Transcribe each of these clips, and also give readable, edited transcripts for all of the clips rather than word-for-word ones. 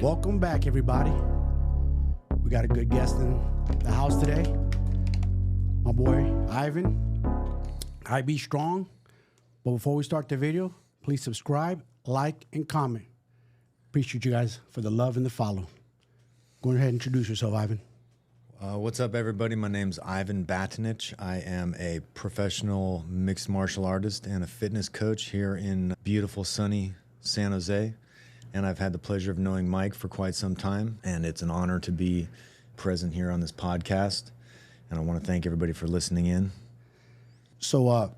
Welcome back, everybody. We got a good guest in the house today. My boy, Ivan. I be strong. But before we start the video, please subscribe, like, and comment. Appreciate you guys for the love and the follow. Go ahead and introduce yourself, Ivan. What's up, everybody? My name's Ivan Batinich. I am a professional mixed martial artist and a fitness coach here in beautiful, sunny San Jose. And I've had the pleasure of knowing Mike for quite some time, and it's an honor to be present here on this podcast. And I want to thank everybody for listening in. So I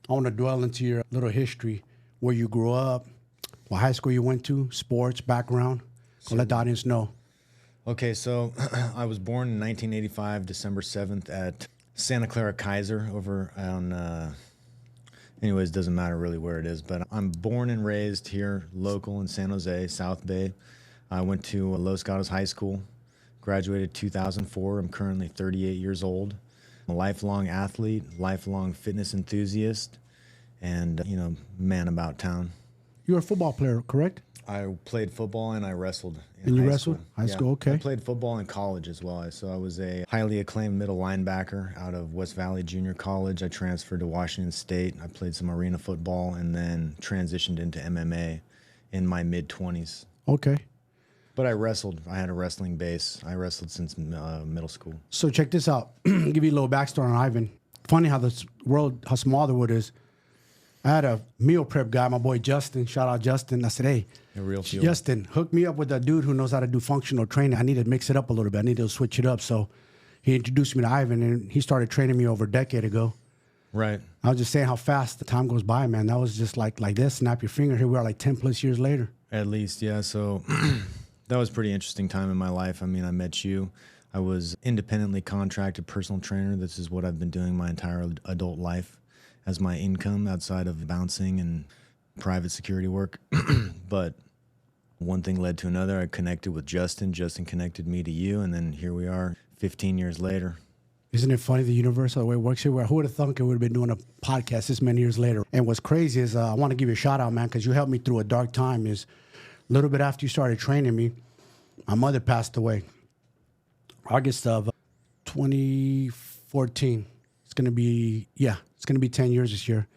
want to dwell into your little history, where you grew up, what high school you went to, sports, background. Sure. Let the audience know. Okay, so I was born in 1985, December 7th at Santa Clara Kaiser over on, anyways, doesn't matter really where it is, but I'm born and raised here, local in San Jose, South Bay. I went to Los Gatos High School, graduated 2004. I'm currently 38 years old. I'm a lifelong athlete, lifelong fitness enthusiast, and, man about town. You're a football player, correct? I played football and I wrestled. And you wrestled? High school, okay. I played football in college as well. So I was a highly acclaimed middle linebacker out of West Valley Junior College. I transferred to Washington State. I played some arena football and then transitioned into MMA in my mid-20s. Okay. But I wrestled. I had a wrestling base. I wrestled since middle school. So check this out. Give you a little backstory on Ivan. Funny how this world, how small the world is. I had a meal prep guy, my boy Justin. Shout out Justin. I said, hey, Justin, hook me up with a dude who knows how to do functional training. I need to mix it up a little bit. I need to switch it up. So he introduced me to Ivan, and he started training me over a decade ago. Right. I was just saying how fast the time goes by, man. That was just like this, snap your finger. Here we are like 10 plus years later. At least, yeah. So that was a pretty interesting time in my life. I mean, I met you. I was independently contracted personal trainer. This is what I've been doing my entire adult life as my income outside of bouncing and private security work. But one thing led to another. I connected with Justin. Justin connected me to you, and then here we are 15 years later. Isn't it funny, the universe, the way it works here? Who would have thunk it would have been doing a podcast this many years later? And what's crazy is I want to give you a shout out, man, because you helped me through a dark time. Is a little bit after you started training me, my mother passed away. August of 2014. It's going to be 10 years this year.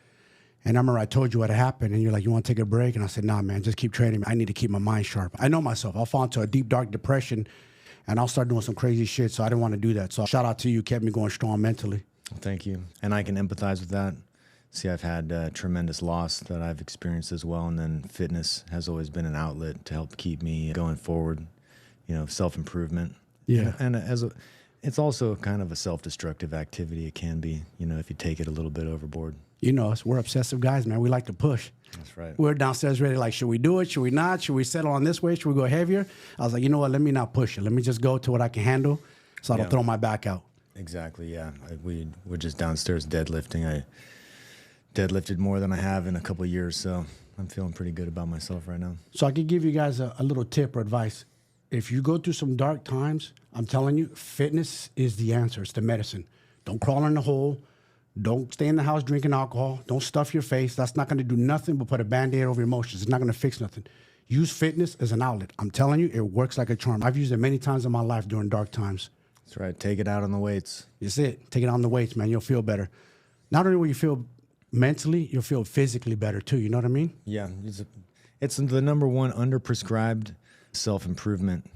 And I remember I told you what had happened, and you're like, you want to take a break? And I said, nah, man, just keep training. I need to keep my mind sharp. I know myself. I'll fall into a deep, dark depression, and I'll start doing some crazy shit, so I didn't want to do that. So shout out to you. Kept me going strong mentally. Thank you. And I can empathize with that. See, I've had tremendous loss that I've experienced as well, and then fitness has always been an outlet to help keep me going forward, self-improvement. Yeah. And it's also kind of a self-destructive activity. It can be, if you take it a little bit overboard. You know us, we're obsessive guys, man. We like to push. That's right. We're downstairs ready, like, should we do it? Should we not? Should we settle on this way? Should we go heavier? I was like, you know what? Let me not push it. Let me just go to what I can handle so I don't throw my back out. Exactly, yeah. We're just downstairs deadlifting. I deadlifted more than I have in a couple of years, so I'm feeling pretty good about myself right now. So I could give you guys a little tip or advice. If you go through some dark times, I'm telling you, fitness is the answer. It's the medicine. Don't crawl in the hole. Don't stay in the house drinking alcohol. Don't stuff your face. That's not going to do nothing but put a Band-Aid over your emotions. It's not going to fix nothing. Use fitness as an outlet. I'm telling you, it works like a charm. I've used it many times in my life during dark times. That's right. Take it out on the weights. That's it. Take it on the weights, man. You'll feel better. Not only will you feel mentally, you'll feel physically better too. You know what I mean? Yeah. It's the number one under-prescribed self-improvement,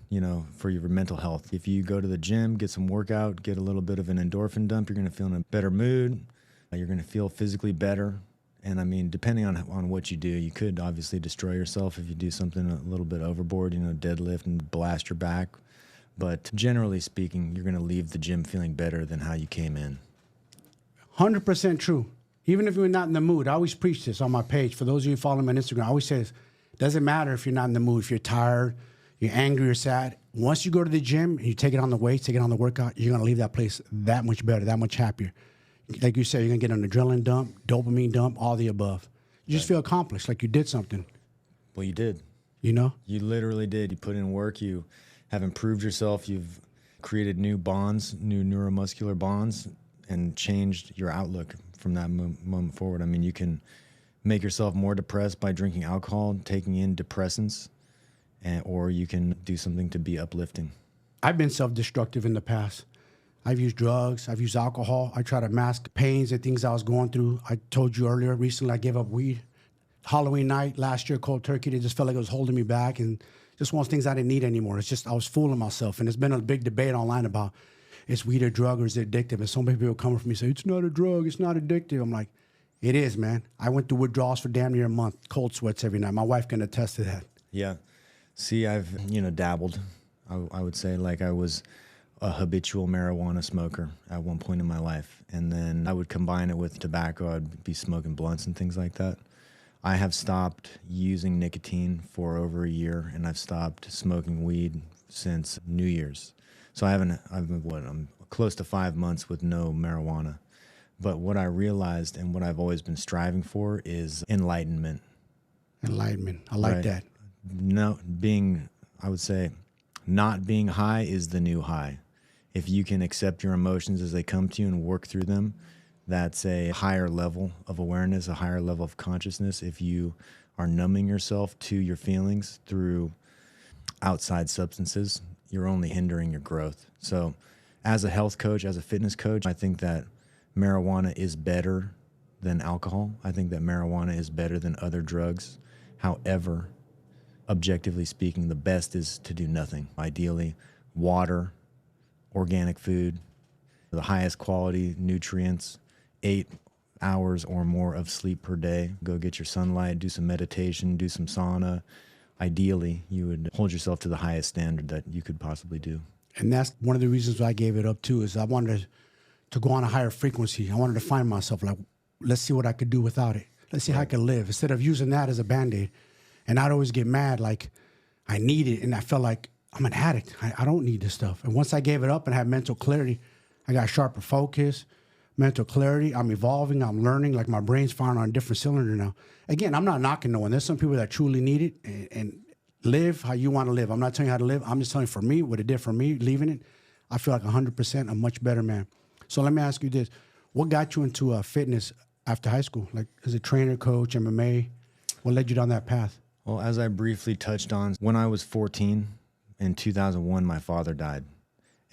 for your mental health. If you go to the gym, get some workout, get a little bit of an endorphin dump, you're going to feel in a better mood. You're going to feel physically better. And I mean, depending on what you do, you could obviously destroy yourself if you do something a little bit overboard, deadlift and blast your back. But generally speaking, you're going to leave the gym feeling better than how you came in. 100% true. Even if you're not in the mood, I always preach this on my page. For those of you following me on Instagram, I always say this. Doesn't matter if you're not in the mood, if you're tired, you're angry or sad. Once you go to the gym and you take it on the weights, take it on the workout, you're going to leave that place that much better, that much happier. Like you said, you're going to get an adrenaline dump, dopamine dump, all the above. You just feel accomplished, like you did something. Well, you did. You literally did. You put in work. You have improved yourself. You've created new bonds, new neuromuscular bonds, and changed your outlook from that moment forward. I mean, you can make yourself more depressed by drinking alcohol, taking in depressants, or you can do something to be uplifting. I've been self-destructive in the past. I've used drugs. I've used alcohol. I try to mask pains and things I was going through. I told you earlier, recently I gave up weed. Halloween night last year, cold turkey, it just felt like it was holding me back, and just one of those things I didn't need anymore. It's just I was fooling myself, and there's been a big debate online about is weed a drug or is it addictive? And so many people come from me and say, it's not a drug, it's not addictive. I'm like, it is, man. I went through withdrawals for damn near a month, cold sweats every night. My wife can attest to that. Yeah. See, I've, dabbled. I would say like I was a habitual marijuana smoker at one point in my life. And then I would combine it with tobacco. I'd be smoking blunts and things like that. I have stopped using nicotine for over a year, and I've stopped smoking weed since New Year's. So I'm close to 5 months with no marijuana. But what I realized and what I've always been striving for is enlightenment. Enlightenment. I like that. No, I would say not being high is the new high. If you can accept your emotions as they come to you and work through them, that's a higher level of awareness, a higher level of consciousness. If you are numbing yourself to your feelings through outside substances, you're only hindering your growth. So as a health coach, as a fitness coach, I think that marijuana is better than alcohol. I think that marijuana is better than other drugs. However, objectively speaking, the best is to do nothing. Ideally, water, organic food, the highest quality nutrients, 8 hours or more of sleep per day. Go get your sunlight, do some meditation, do some sauna. Ideally, you would hold yourself to the highest standard that you could possibly do. And that's one of the reasons why I gave it up too, is I wanted to go on a higher frequency. I wanted to find myself like, let's see what I could do without it. Let's see how I could live instead of using that as a Band-Aid. And I'd always get mad, like I need it. And I felt like I'm an addict. I don't need this stuff. And once I gave it up and had mental clarity, I got sharper focus, mental clarity. I'm evolving. I'm learning. Like my brain's firing on a different cylinder now. Again, I'm not knocking no one. There's some people that truly need it and live how you want to live. I'm not telling you how to live. I'm just telling you for me, what it did for me, leaving it, I feel like 100% a much better man. So let me ask you this. What got you into fitness after high school? Like as a trainer, coach, MMA? What led you down that path? Well, as I briefly touched on, when I was 14, in 2001, my father died.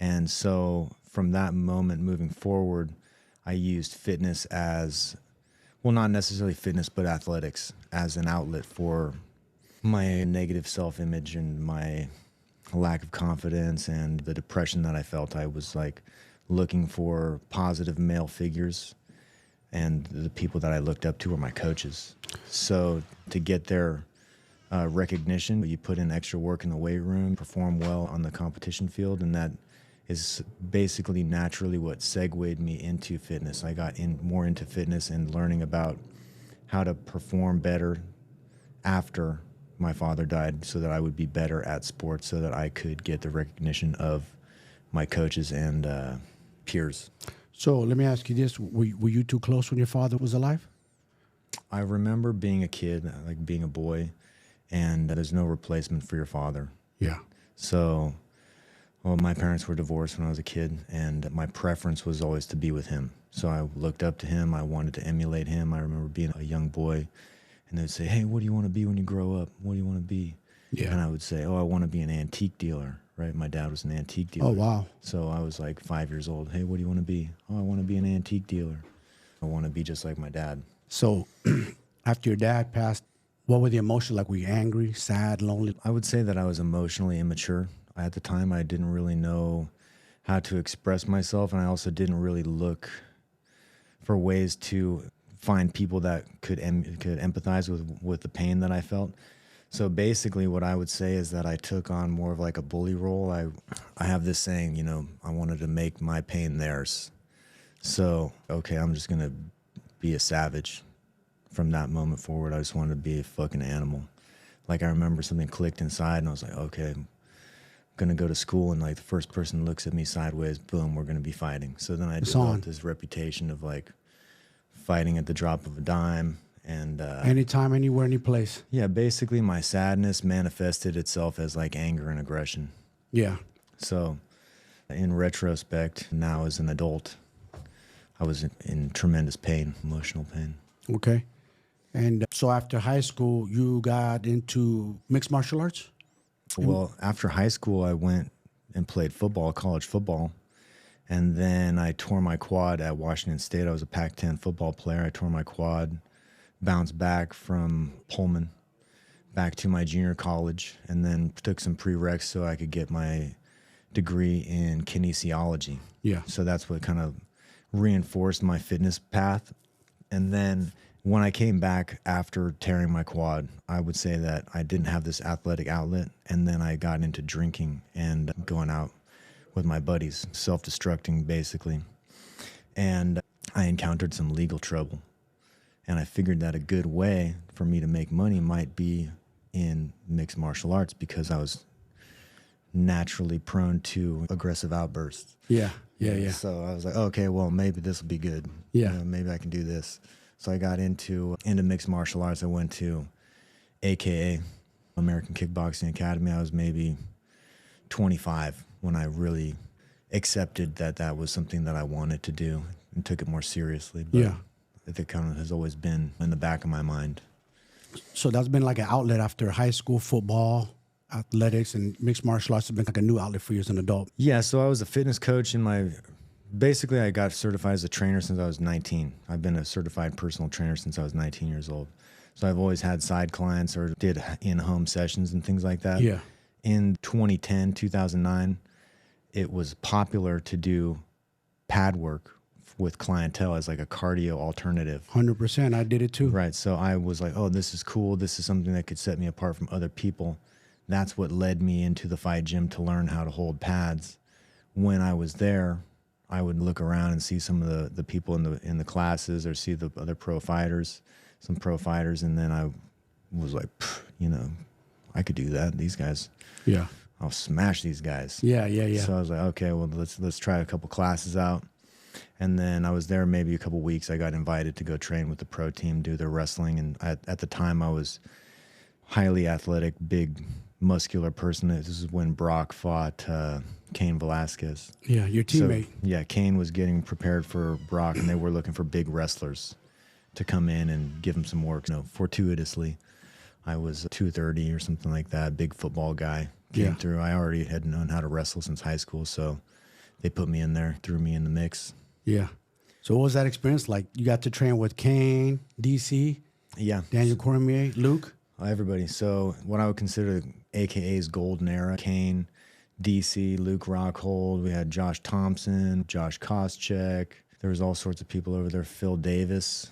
And so from that moment moving forward, I used fitness as, well, not necessarily fitness, but athletics as an outlet for my negative self-image and my lack of confidence and the depression that I felt. I was like looking for positive male figures, and the people that I looked up to were my coaches. So to get their recognition, you put in extra work in the weight room, perform well on the competition field, and that is basically naturally what segued me into fitness. I got more into fitness and learning about how to perform better after my father died so that I would be better at sports, so that I could get the recognition of my coaches and peers. So let me ask you this. Were you too close when your father was alive? I remember being a kid, like being a boy, and there's no replacement for your father. Yeah. So, well, my parents were divorced when I was a kid, and my preference was always to be with him. So I looked up to him. I wanted to emulate him. I remember being a young boy, and they'd say, hey, what do you want to be when you grow up? What do you want to be? Yeah. And I would say, oh, I want to be an antique dealer, right? My dad was an antique dealer. Oh, wow. So I was like 5 years old. Hey, what do you want to be? Oh, I want to be an antique dealer. I want to be just like my dad. So after your dad passed, what were the emotions like? Were you angry, sad, lonely? I would say that I was emotionally immature. At the time, I didn't really know how to express myself, and I also didn't really look for ways to find people that could empathize with the pain that I felt. So basically what I would say is that I took on more of like a bully role. I have this saying, I wanted to make my pain theirs. So, okay, I'm just going to be a savage. From that moment forward, I just wanted to be a fucking animal. Like I remember something clicked inside and I was like, okay, I'm going to go to school and like the first person looks at me sideways, boom, we're going to be fighting. So then I developed this reputation of like fighting at the drop of a dime. And anytime, anywhere, any place. Yeah, basically my sadness manifested itself as like anger and aggression. Yeah. So in retrospect, now as an adult, I was in tremendous pain, emotional pain. Okay. And so after high school, you got into mixed martial arts? Well, after high school, I went and played football, college football. And then I tore my quad at Washington State. I was a Pac-10 football player. I tore my quad, bounced back from Pullman back to my junior college, and then took some prereqs so I could get my degree in kinesiology. Yeah. So that's what kind of reinforced my fitness path. And then when I came back after tearing my quad, I would say that I didn't have this athletic outlet. And then I got into drinking and going out with my buddies, self-destructing basically. And I encountered some legal trouble. And I figured that a good way for me to make money might be in mixed martial arts, because I was naturally prone to aggressive outbursts. Yeah. So I was like, okay, well, maybe this will be good. Yeah. Maybe I can do this. So I got into mixed martial arts. I went to AKA, American Kickboxing Academy. I was maybe 25 when I really accepted that that was something that I wanted to do and took it more seriously. But Yeah. it kind of has always been in the back of my mind. So that's been like an outlet after high school football, athletics, and mixed martial arts has been like a new outlet for you as an adult. Yeah, so I was a fitness coach basically I got certified as a trainer since I was 19. I've been a certified personal trainer since I was 19 years old. So I've always had side clients or did in-home sessions and things like that. Yeah. In 2010, 2009, it was popular to do pad work with clientele as like a cardio alternative. 100%. I did it too. Right. So I was like, oh, this is cool. This is something that could set me apart from other people. That's what led me into the fight gym to learn how to hold pads. When I was there, I would look around and see some of the people in the classes, or see the other pro fighters, some pro fighters, and then I was like, I could do that. These guys, Yeah. I'll smash these guys. Yeah. So I was like, okay, well, let's try a couple classes out. And then I was there maybe a couple weeks. I got invited to go train with the pro team, do their wrestling. And at the time, I was highly athletic, big, muscular person. This is when Brock fought Cain Velasquez. Yeah, your teammate. So, yeah, Cain was getting prepared for Brock, and they were looking for big wrestlers to come in and give him some work. Fortuitously, I was 230 or something like that, big football guy. Came through. I already had known how to wrestle since high school, so they put me in there, threw me in the mix. Yeah. So what was that experience like? You got to train with Kane, DC, Yeah. Daniel Cormier, Luke? Everybody. So what I would consider AKA's golden era: Kane, DC, Luke Rockhold. We had Josh Thompson, Josh Koscheck. There was all sorts of people over there. Phil Davis.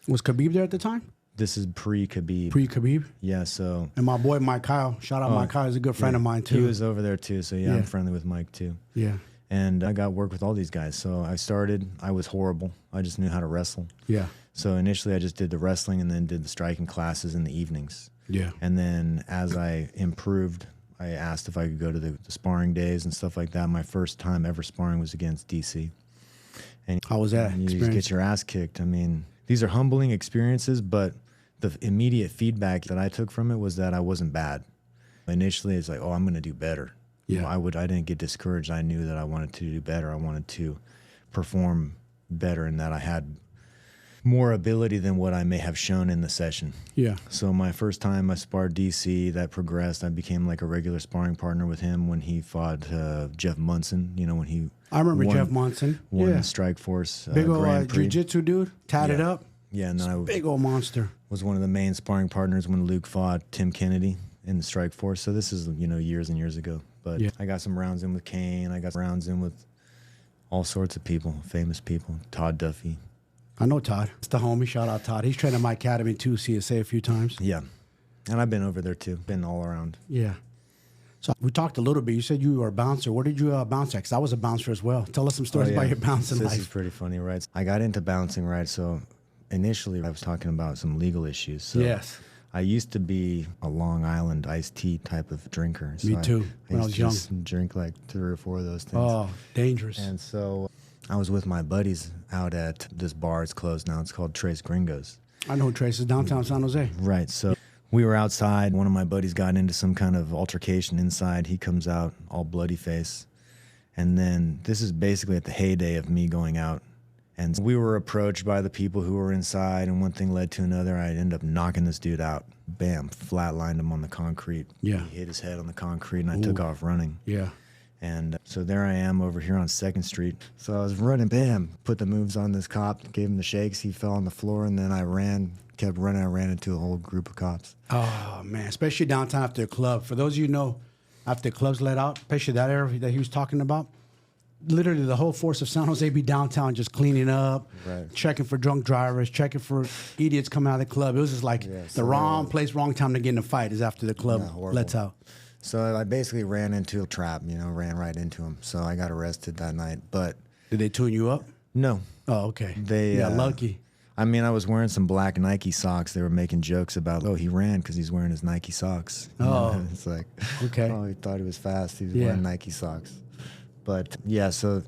Was Khabib there at the time? This is pre-Khabib. Pre-Khabib? Yeah, so... And my boy Mike Kyle. Shout out Mike Kyle. He's a good friend of mine too. He was over there too, so yeah, I'm friendly with Mike too. Yeah. And I got work with all these guys. So I was horrible. I just knew how to wrestle. Yeah. So initially I just did the wrestling and then did the striking classes in the evenings. Yeah. And then as I improved, I asked if I could go to the sparring days and stuff like that. My first time ever sparring was against DC. And How was that you just experience? get your ass kicked. I mean, these are humbling experiences, but the immediate feedback that I took from it was that I wasn't bad. Initially, it's like, oh, I'm going to do better. Yeah. I didn't get discouraged. I knew that I wanted to do better. I wanted to perform better, and that I had more ability than what I may have shown in the session. Yeah. So my first time I sparred DC, that progressed. I became like a regular sparring partner with him when he fought Jeff Munson, when he I remember Jeff Monson. won Yeah. the Strike Force Big old Grand Prix. jiu-jitsu dude. Tatted Yeah. up. Yeah, and then I Big old monster. was one of the main sparring partners when Luke fought Tim Kennedy in the Strike Force. So this is, years and years ago. But Yeah. I got some rounds in with Kane. I got rounds in with all sorts of people, famous people. Todd Duffy. I know Todd. It's the homie. Shout out Todd. He's trained at my academy too, CSA, a few times. Yeah. And I've been over there too. Been all around. Yeah. So we talked a little bit. You said you were a bouncer. Where did you bounce at? Because I was a bouncer as well. Tell us some stories about your bouncing This life. is pretty funny, right? I got into bouncing, right? So initially I was talking about some legal issues. So Yes. I used to be a Long Island iced tea type of drinker. So Me too, when I used was to young. just drink like 3 or 4 of those things. Oh, dangerous. And so I was with my buddies out at this bar. It's closed now. It's called Tres Gringos. I know Traces, downtown San Jose. Right. So we were outside. One of my buddies got into some kind of altercation inside. He comes out all bloody face. And then this is basically at the heyday of me going out And we were approached by the people who were inside, and one thing led to another. I ended up knocking this dude out. Bam, flatlined him on the concrete. Yeah. He hit his head on the concrete, and I took off running. Yeah. And so there I am over here on 2nd Street. So I was running, bam, put the moves on this cop, gave him the shakes. He fell on the floor, and then I kept running. I ran into a whole group of cops. Oh, man, especially downtown after the club. For those of you who know, after the clubs let out, especially that area that he was talking about, literally the whole force of San Jose be downtown just cleaning up, checking for drunk drivers, checking for idiots coming out of the club. It was just like the wrong place, wrong time to get in a fight is after the club lets out. So I basically ran into a trap, ran right into him. So I got arrested that night. But did they tune you up? No. Oh, okay. They lucky. I mean, I was wearing some black Nike socks. They were making jokes about, he ran because he's wearing his Nike socks. It's like, okay. He thought he was fast. He was wearing Nike socks. But yeah, so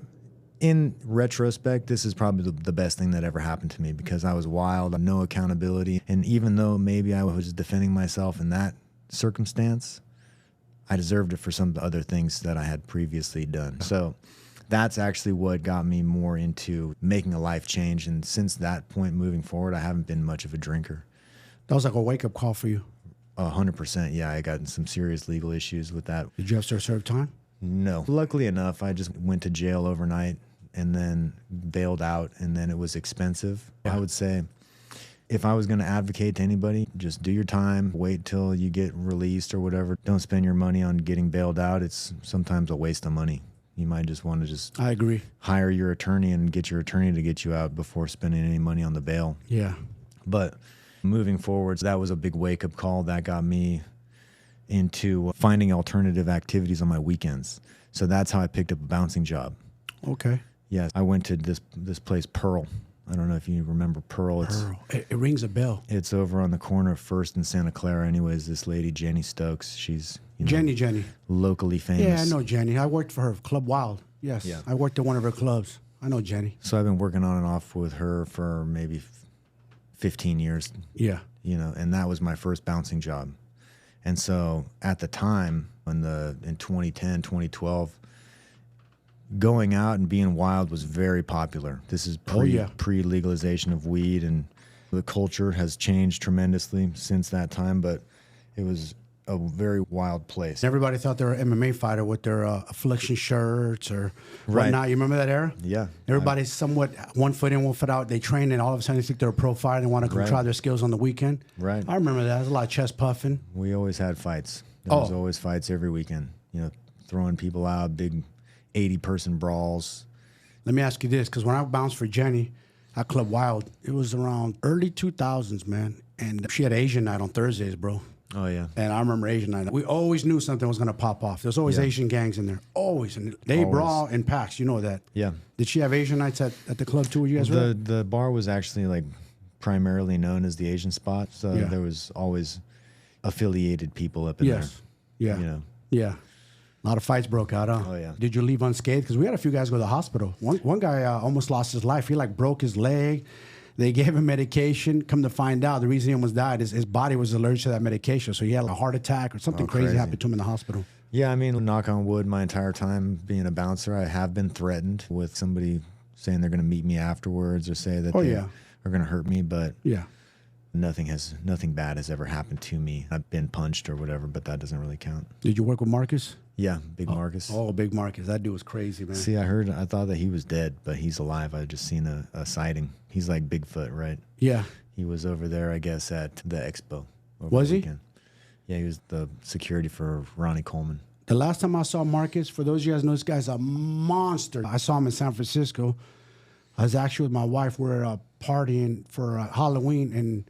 in retrospect, this is probably the best thing that ever happened to me because I was wild, no accountability. And even though maybe I was defending myself in that circumstance, I deserved it for some other things that I had previously done. So that's actually what got me more into making a life change. And since that point moving forward, I haven't been much of a drinker. That was like a wake-up call for you. 100%, yeah. I got in some serious legal issues with that. Did you have to serve time? No. Luckily enough, I just went to jail overnight and then bailed out, and then it was expensive. Yeah. I would say if I was going to advocate to anybody, just do your time, wait till you get released or whatever. Don't spend your money on getting bailed out. It's sometimes a waste of money. You might just want to I agree. Hire your attorney and get your attorney to get you out before spending any money on the bail. Yeah. But moving forwards, that was a big wake-up call that got me into finding alternative activities on my weekends. So that's how I picked up a bouncing job. Okay. Yes, I went to this place, Pearl. I don't know if you remember Pearl. Pearl. It rings a bell. It's over on the corner of 1st and Santa Clara. Anyways, this lady, Jenny Stokes, she's Jenny. Locally famous. Yeah, I know Jenny. I worked for her, Club Wild. Yes, yeah. I worked at one of her clubs. I know Jenny. So I've been working on and off with her for maybe 15 years. Yeah. And that was my first bouncing job. And so at the time, in 2010, 2012, going out and being wild was very popular. This is pre-legalization of weed, and the culture has changed tremendously since that time, but it was a very wild place. Everybody thought they were an MMA fighter with their affliction shirts or whatnot. You remember that era? Yeah. Everybody's somewhat 1 foot in, 1 foot out. They train, and all of a sudden they think they're a pro fighter and want to come try their skills on the weekend. Right. I remember that. There's a lot of chest puffing. We always had fights. There was always fights every weekend. Throwing people out, big 80-person brawls. Let me ask you this, because when I bounced for Jenny at Club Wild, it was around early 2000s, man. And she had Asian night on Thursdays, bro. Oh, yeah. And I remember Asian night. We always knew something was going to pop off. There's always Asian gangs in there. Always. And they brawl in packs. You know that. Yeah. Did she have Asian nights at the club too? Where you guys were? The bar was actually primarily known as the Asian spot. So there was always affiliated people up in there. Yeah. Yeah. A lot of fights broke out, huh? Oh, yeah. Did you leave unscathed? Because we had a few guys go to the hospital. One guy almost lost his life. He broke his leg. They gave him medication. Come to find out, the reason he almost died is his body was allergic to that medication. So he had a heart attack or something crazy happened to him in the hospital. Yeah, I mean, knock on wood, my entire time being a bouncer, I have been threatened with somebody saying they're going to meet me afterwards or say that they are going to hurt me. But nothing bad has ever happened to me. I've been punched or whatever, but that doesn't really count. Did you work with Marcus? Yeah, Big Marcus. Oh, Big Marcus. That dude was crazy, man. See, I thought that he was dead, but he's alive. I just seen a sighting. He's like Bigfoot, right? Yeah. He was over there, I guess, at the expo. Was he? Yeah, he was the security for Ronnie Coleman. The last time I saw Marcus, for those of you guys know, this guy's a monster. I saw him in San Francisco. I was actually with my wife. We were partying for Halloween, and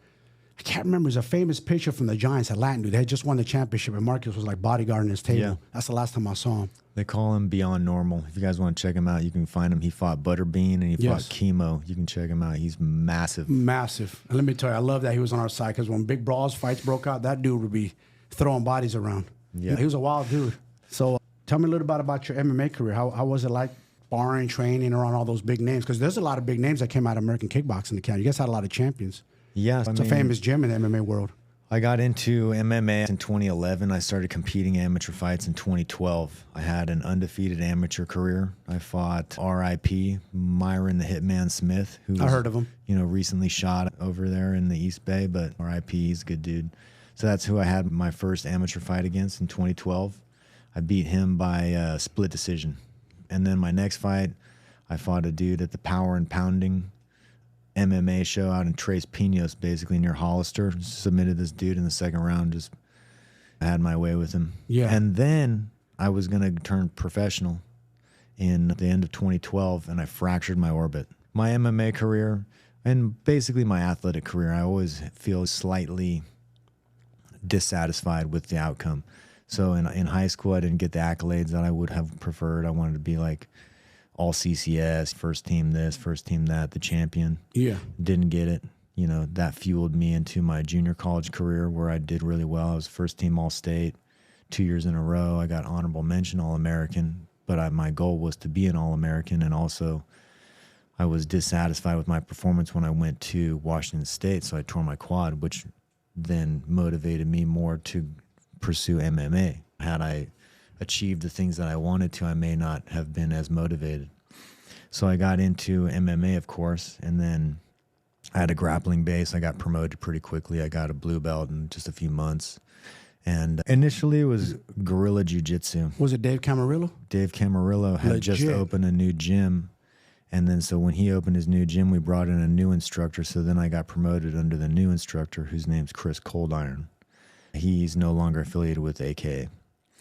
I can't remember. It was a famous picture from the Giants at Latin dude. They had just won the championship, and Marcus was bodyguarding his table. Yeah. That's the last time I saw him. They call him Beyond Normal. If you guys want to check him out, you can find him. He fought Butterbean and he fought Chemo. You can check him out. He's massive. Massive. And let me tell you, I love that he was on our side, because when big brawls, fights broke out, that dude would be throwing bodies around. Yeah. He was a wild dude. So tell me a little bit about your MMA career. How was it like sparring, training around all those big names? Because there's a lot of big names that came out of American kickboxing account. You guys had a lot of champions. Yeah. It's a famous gym in the MMA world. I got into MMA in 2011. I started competing amateur fights in 2012. I had an undefeated amateur career. I fought R.I.P. Myron the Hitman Smith, who I heard of him. Recently shot over there in the East Bay, but R.I.P. He's a good dude. So that's who I had my first amateur fight against in 2012. I beat him by split decision. And then my next fight, I fought a dude at the Power and Pounding MMA show out in Tres Pinos, basically near Hollister. Submitted this dude in the second round, just had my way with him. Yeah. And then I was going to turn professional in the end of 2012, and I fractured my orbit. My MMA career and basically my athletic career, I always feel slightly dissatisfied with the outcome. So in high school, I didn't get the accolades that I would have preferred. I wanted to be like all CCS, first team this, first team that, the champion. Yeah. Didn't get it. That fueled me into my junior college career where I did really well. I was first team All-State 2 years in a row. I got honorable mention All-American, but my goal was to be an All-American, and also I was dissatisfied with my performance when I went to Washington State, so I tore my quad, which then motivated me more to pursue MMA. Had I achieved the things that I wanted to, I may not have been as motivated. So I got into MMA, of course, and then I had a grappling base. I got promoted pretty quickly. I got a blue belt in just a few months. And initially it was guerrilla jiu-jitsu. Was it Dave Camarillo? Dave Camarillo had just opened a new gym. And then so when he opened his new gym, we brought in a new instructor. So then I got promoted under the new instructor, whose name's Chris Coldiron. He's no longer affiliated with AKA.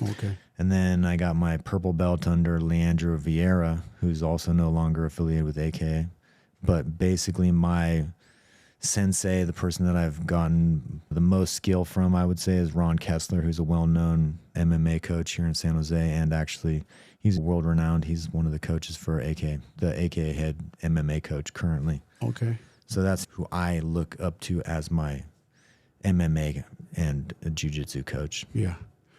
Okay. And then I got my purple belt under Leandro Vieira, who's also no longer affiliated with AKA. But basically my sensei, the person that I've gotten the most skill from, I would say, is Ron Kessler, who's a well-known MMA coach here in San Jose. And actually, he's world-renowned. He's one of the coaches for AKA, the AKA head MMA coach currently. Okay. So that's who I look up to as my MMA and a jiu-jitsu coach. Yeah.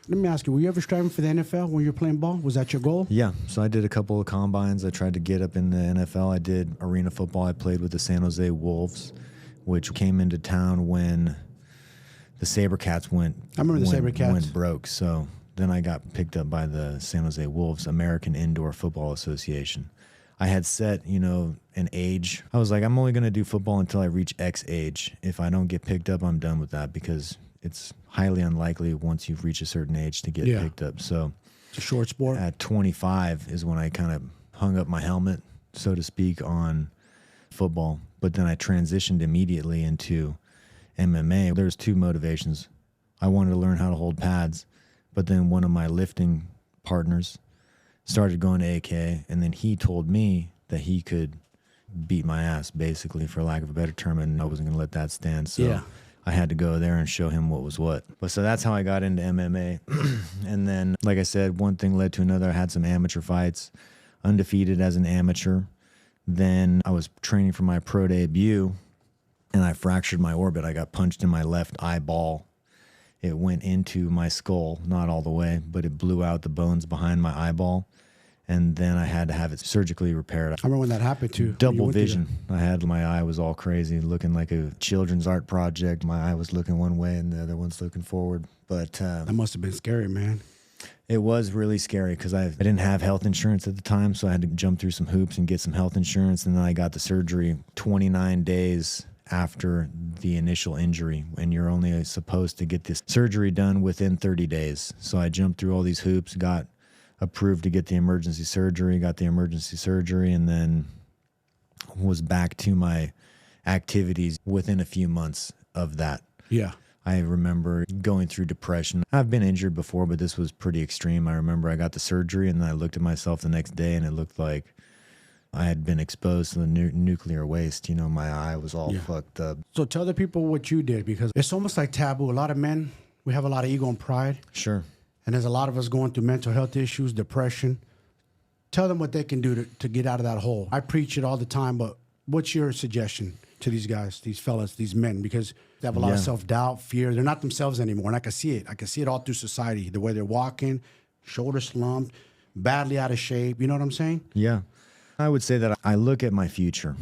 Let me ask you, were you ever striving for the NFL when you were playing ball? Was that your goal? Yeah. So I did a couple of combines. I tried to get up in the NFL. I did arena football. I played with the San Jose Wolves, which came into town when the SaberCats went broke. So then I got picked up by the San Jose Wolves, American Indoor Football Association. I had set, an age. I was like, I'm only going to do football until I reach X age. If I don't get picked up, I'm done with that, because it's highly unlikely once you've reached a certain age to get picked up. So it's a short sport. At 25 is when I kind of hung up my helmet, so to speak, on football. But then I transitioned immediately into MMA. There's two motivations. I wanted to learn how to hold pads, but then one of my lifting partners started going to AK, and then he told me that he could beat my ass, basically, for lack of a better term, and I wasn't going to let that stand. So I had to go there and show him what was what. But so that's how I got into MMA. And then, like I said, one thing led to another. I had some amateur fights, undefeated as an amateur. Then I was training for my pro debut, and I fractured my orbit. I got punched in my left eyeball. It went into my skull, not all the way, but it blew out the bones behind my eyeball. And then I had to have it surgically repaired. I remember when that happened too. Double vision. My eye was all crazy, looking like a children's art project. My eye was looking one way and the other one's looking forward. But that must have been scary, man. It was really scary because I didn't have health insurance at the time, so I had to jump through some hoops and get some health insurance. And then I got the surgery 29 days after the initial injury, and you're only supposed to get this surgery done within 30 days. So I jumped through all these hoops, got approved to get the emergency surgery, and then was back to my activities within a few months of that. Yeah. I remember going through depression. I've been injured before, but this was pretty extreme. I remember I got the surgery, and then I looked at myself the next day, and it looked like I had been exposed to the nuclear waste. My eye was all fucked up. So tell the people what you did, because it's almost like taboo. A lot of men, we have a lot of ego and pride. Sure. And there's a lot of us going through mental health issues, depression. Tell them what they can do to get out of that hole. I preach it all the time, but what's your suggestion to these guys, these fellas, these men? Because they have a lot of self-doubt, fear. They're not themselves anymore. And I can see it. I can see it all through society. The way they're walking, shoulder slumped, badly out of shape. You know what I'm saying? Yeah. I would say that I look at my future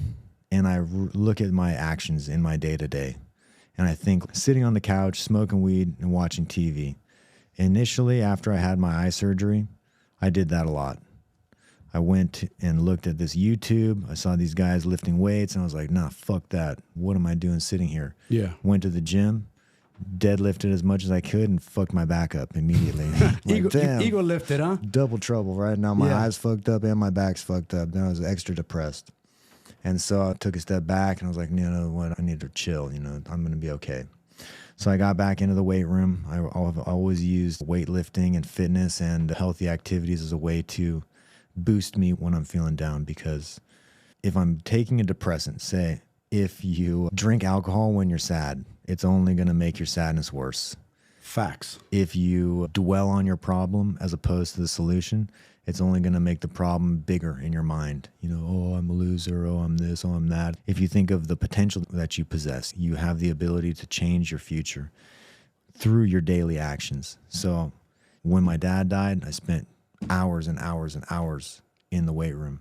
and I look at my actions in my day-to-day. And I think sitting on the couch, smoking weed and watching TV. Initially, after I had my eye surgery, I did that a lot. I went and looked at this YouTube. I saw these guys lifting weights and I was like, nah, fuck that. What am I doing sitting here? Yeah. Went to the gym, deadlifted as much as I could and fucked my back up immediately. Like, damn, ego lifted, huh? double trouble right now. My eyes fucked up and my back's fucked up. Then I was extra depressed. And so I took a step back and I was like, you know what? I need to chill. You know, I'm going to be okay. So I got back into the weight room. I've always used weightlifting and fitness and healthy activities as a way to boost me when I'm feeling down, because if I'm taking a depressant, say if you drink alcohol when you're sad, it's only going to make your sadness worse. Facts. If you dwell on your problem as opposed to the solution, it's only going to make the problem bigger in your mind. You know, oh, I'm a loser, oh, I'm this, oh, I'm that. If you think of the potential that you possess, you have the ability to change your future through your daily actions. So when my dad died, I spent hours and hours and hours in the weight room,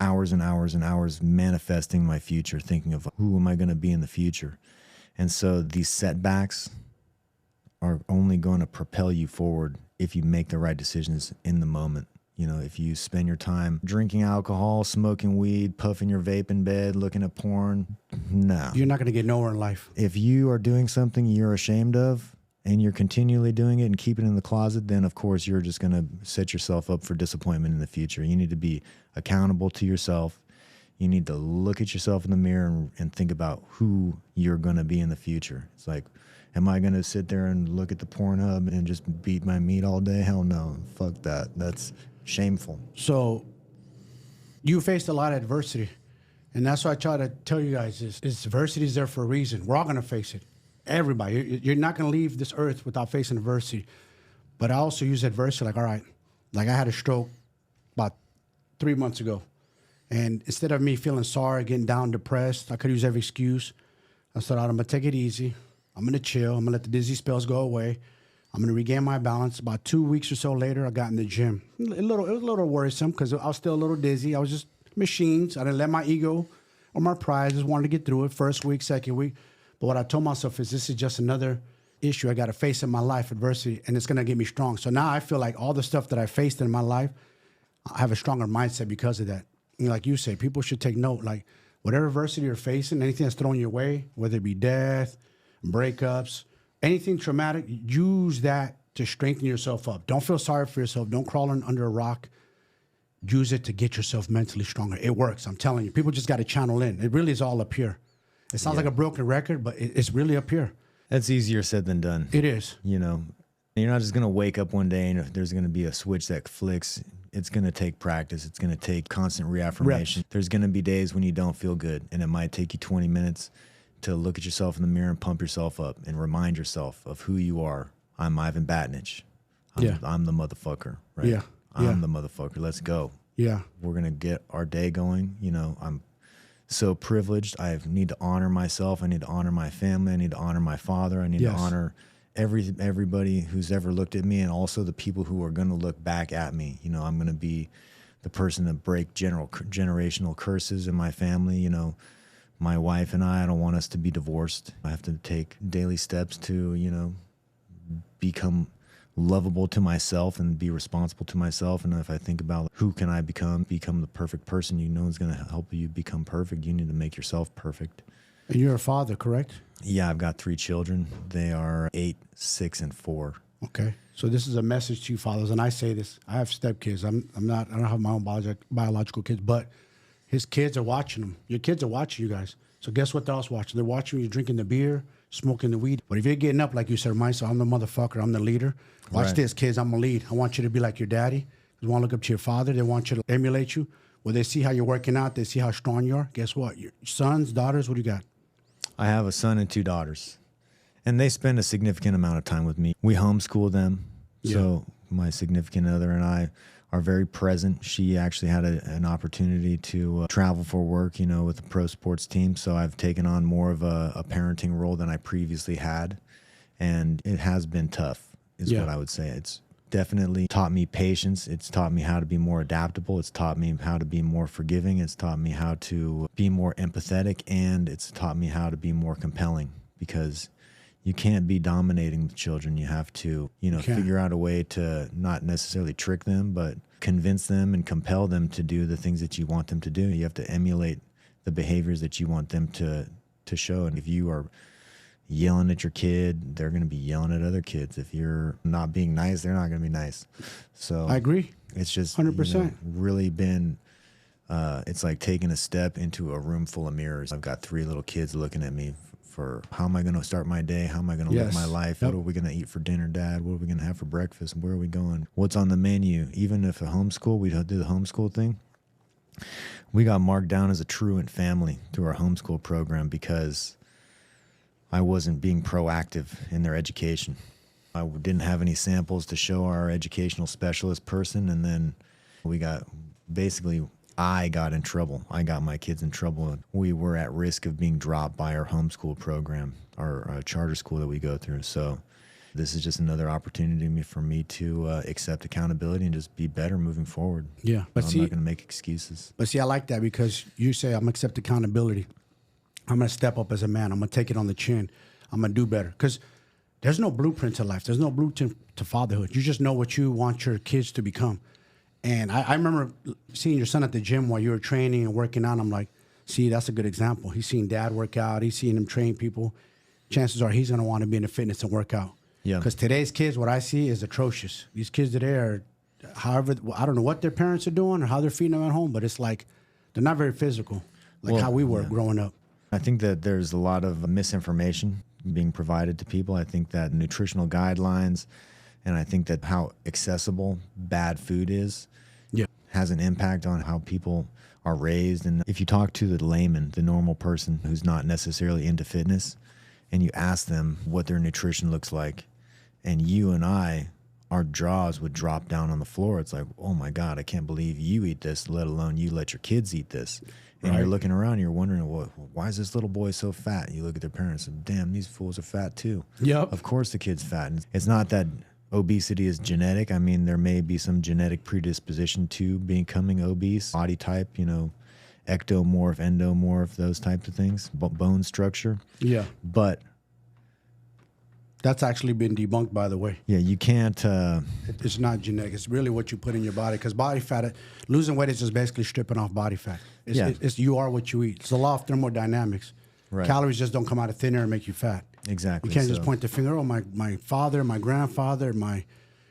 hours and hours and hours manifesting my future, thinking of who am I going to be in the future. And so these setbacks are only going to propel you forward if you make the right decisions in the moment. You know, if you spend your time drinking alcohol, smoking weed, puffing your vape in bed, looking at porn, no. You're not going to get nowhere in life. If you are doing something you're ashamed of and you're continually doing it and keep it in the closet, then of course you're just going to set yourself up for disappointment in the future. You need to be accountable to yourself. You need to look at yourself in the mirror and think about who you're going to be in the future. It's like, am I going to sit there and look at the Pornhub and just beat my meat all day? Hell no. Fuck that. That's shameful. So you faced a lot of adversity. And that's why I try to tell you guys is adversity is there for a reason. We're all going to face it. Everybody. You're not going to leave this earth without facing adversity. But I also use adversity like, all right, like I had a stroke about 3 months ago. And instead of me feeling sorry, getting down, depressed, I could use every excuse. I said, I'm going to take it easy. I'm going to chill. I'm going to let the dizzy spells go away. I'm going to regain my balance. About 2 weeks or so later, I got in the gym. It was a little worrisome because I was still a little dizzy. I was just machines. I didn't let my ego or my pride. I just wanted to get through it. First week, second week. But what I told myself is this is just another issue I got to face in my life, adversity, and it's going to get me strong. So now I feel like all the stuff that I faced in my life, I have a stronger mindset because of that. And like you say, people should take note. Like whatever adversity you're facing, anything that's thrown your way, whether it be death, breakups, anything traumatic, use that to strengthen yourself up. Don't feel sorry for yourself. Don't crawl under a rock. Use it to get yourself mentally stronger. It works. I'm telling you. People just got to channel in. It really is all up here. It sounds like a broken record, but it's really up here. That's easier said than done. It is. You know, you're not just going to wake up one day and there's going to be a switch that flicks. It's going to take practice. It's going to take constant reaffirmation. Reps. There's going to be days when you don't feel good, and it might take you 20 minutes to look at yourself in the mirror and pump yourself up and remind yourself of who you are. I'm Ivan Batinich. I'm the motherfucker, right? Yeah. I'm the motherfucker. Let's go. Yeah. We're going to get our day going. You know, I'm so privileged. I need to honor myself. I need to honor my family. I need to honor my father. I need to honor everybody who's ever looked at me, and also the people who are going to look back at me. You know, I'm going to be the person to break generational curses in my family. You know, my wife and I don't want us to be divorced. I have to take daily steps to, you know, become lovable to myself and be responsible to myself. And if I think about who can I become the perfect person, you know, is going to help you become perfect. You need to make yourself perfect. And you're a father, correct? Yeah, I've got 3 children. They are 8, 6, and 4. Okay. So this is a message to you fathers, and I say this. I have stepkids. I don't have my own biological kids, but his kids are watching them. Your kids are watching you guys. So guess what they're also watching? They're watching you drinking the beer, smoking the weed. But if you're getting up, like you said, remind yourself, I'm the motherfucker, I'm the leader. Watch this, kids, I'm a lead. I want you to be like your daddy. They want to look up to your father. They want you to emulate you. When they see how you're working out, they see how strong you are. Guess what? Your sons, daughters, what do you got? I have a son and 2 daughters, and they spend a significant amount of time with me. We homeschool them, so my significant other and I are very present. She actually had an opportunity to travel for work, you know, with the pro sports team, so I've taken on more of a parenting role than I previously had, and it has been tough, is what I would say. It's definitely taught me patience. It's taught me how to be more adaptable. It's taught me how to be more forgiving. It's taught me how to be more empathetic, and it's taught me how to be more compelling, because you can't be dominating the children. You have to, figure out a way to not necessarily trick them, but convince them and compel them to do the things that you want them to do. You have to emulate the behaviors that you want them to show. And if you are yelling at your kid, they're going to be yelling at other kids. If you're not being nice, they're not going to be nice. So I agree. It's just 100%. Really been, it's like taking a step into a room full of mirrors. I've got 3 little kids looking at me for how am I going to start my day? How am I going to live my life? Yep. What are we going to eat for dinner, Dad? What are we going to have for breakfast? Where are we going? What's on the menu? Even if a homeschool, we do the homeschool thing. We got marked down as a truant family through our homeschool program because I wasn't being proactive in their education. I didn't have any samples to show our educational specialist person, and then I got in trouble. I got my kids in trouble. We were at risk of being dropped by our homeschool program, our charter school that we go through. So this is just another opportunity for me to accept accountability and just be better moving forward. Yeah. But I'm not going to make excuses. But see, I like that because you say, I'm going to accept accountability. I'm going to step up as a man. I'm going to take it on the chin. I'm going to do better. Because there's no blueprint to life. There's no blueprint to fatherhood. You just know what you want your kids to become. And I remember seeing your son at the gym while you were training and working out. I'm like, see, that's a good example. He's seen dad work out. He's seen him train people. Chances are he's going to want to be in the fitness and work out. Yeah. Because today's kids, what I see is atrocious. These kids today are, however, I don't know what their parents are doing or how they're feeding them at home, but it's like they're not very physical, like how we were growing up. I think that there's a lot of misinformation being provided to people. I think that nutritional guidelines, and I think that how accessible bad food is, has an impact on how people are raised. And if you talk to the layman, the normal person who's not necessarily into fitness, and you ask them what their nutrition looks like, and you and our jaws would drop down on the floor. It's like, oh my God, I can't believe you eat this, let alone you let your kids eat this. And you're looking around and you're wondering, well, why is this little boy so fat? You look at their parents and damn, these fools are fat too. Yep. Of course the kid's fat. And it's not that obesity is genetic. I mean, there may be some genetic predisposition to becoming obese, body type, ectomorph, endomorph, those types of things, bone structure. Yeah. But that's actually been debunked, by the way. Yeah, you can't. It's not genetic. It's really what you put in your body. Because body fat, losing weight is just basically stripping off body fat. It's you are what you eat. It's the law of thermodynamics. Right. Calories just don't come out of thin air and make you fat. Exactly. You can't just point the finger, oh, my father, my grandfather, my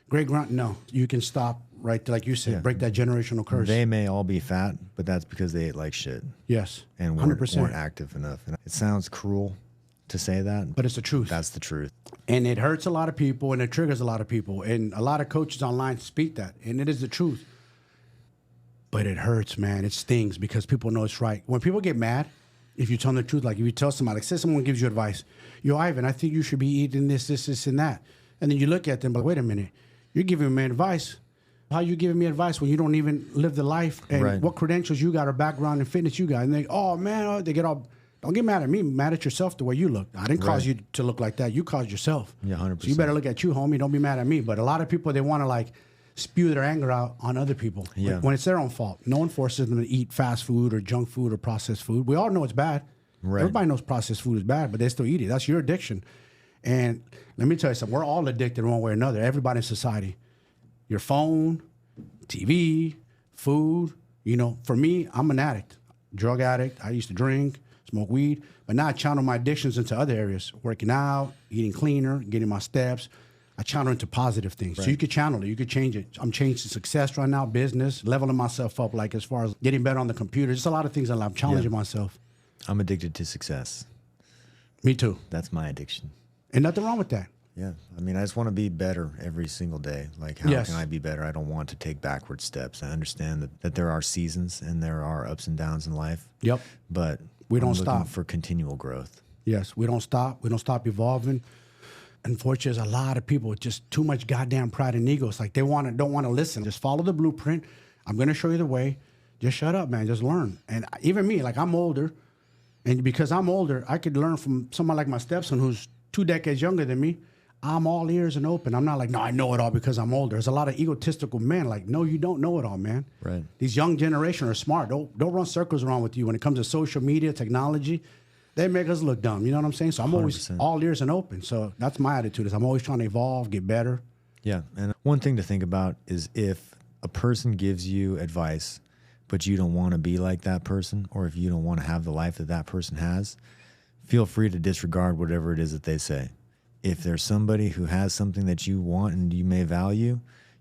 great-grand. No, you can stop right there, like you said, break that generational curse. They may all be fat, but that's because they ate like shit. Yes, and weren't active enough. And it sounds cruel to say that, but it's the truth. That's the truth. And it hurts a lot of people, and it triggers a lot of people. And a lot of coaches online speak that, and it is the truth. But it hurts, man. It stings because people know it's right. When people get mad, if you tell them the truth, like if you tell somebody, like say someone gives you advice, yo, Ivan, I think you should be eating this, and that. And then you look at them, but wait a minute, you're giving me advice. How you giving me advice when you don't even live the life and what credentials you got or background in fitness you got? And they, oh, man, they get all, don't get mad at me, mad at yourself the way you look. I didn't cause you to look like that. You caused yourself. Yeah, 100%. So you better look at you, homie. Don't be mad at me. But a lot of people, they want to like spew their anger out on other people when it's their own fault. No one forces them to eat fast food or junk food or processed food. We all know it's bad. Right. Everybody knows processed food is bad, but they still eat it. That's your addiction. And let me tell you something. We're all addicted one way or another. Everybody in society. Your phone, TV, food. For me, I'm an addict, drug addict. I used to drink, smoke weed, but now I channel my addictions into other areas. Working out, eating cleaner, getting my steps. I channel into positive things. Right. So you could channel it. You could change it. I'm changing success right now, business, leveling myself up, like as far as getting better on the computer. Just a lot of things that I'm challenging myself. I'm addicted to success. Me too. That's my addiction. And nothing wrong with that. Yeah. I mean, I just want to be better every single day. Like, how can I be better? I don't want to take backward steps. I understand that there are seasons and there are ups and downs in life. Yep. But we don't stop for continual growth. Yes. We don't stop. We don't stop evolving. Unfortunately, there's a lot of people with just too much goddamn pride and ego. It's like they don't want to listen. Just follow the blueprint. I'm going to show you the way. Just shut up, man. Just learn. And even me, like I'm older. And because I'm older, I could learn from someone like my stepson who's 2 decades younger than me. I'm all ears and open. I'm not like, no, I know it all because I'm older. There's a lot of egotistical men like, no, you don't know it all, man. Right. These young generation are smart. Don't run circles around with you when it comes to social media, technology. they make us look dumb. You know what I'm saying? So I'm always 100%. all ears and open. So that's my attitude is I'm always trying to evolve, get better. Yeah. And one thing to think about is if a person gives you advice, but you don't want to be like that person, or if you don't want to have the life that that person has, feel free to disregard whatever it is that they say. If there's somebody who has something that you want and you may value,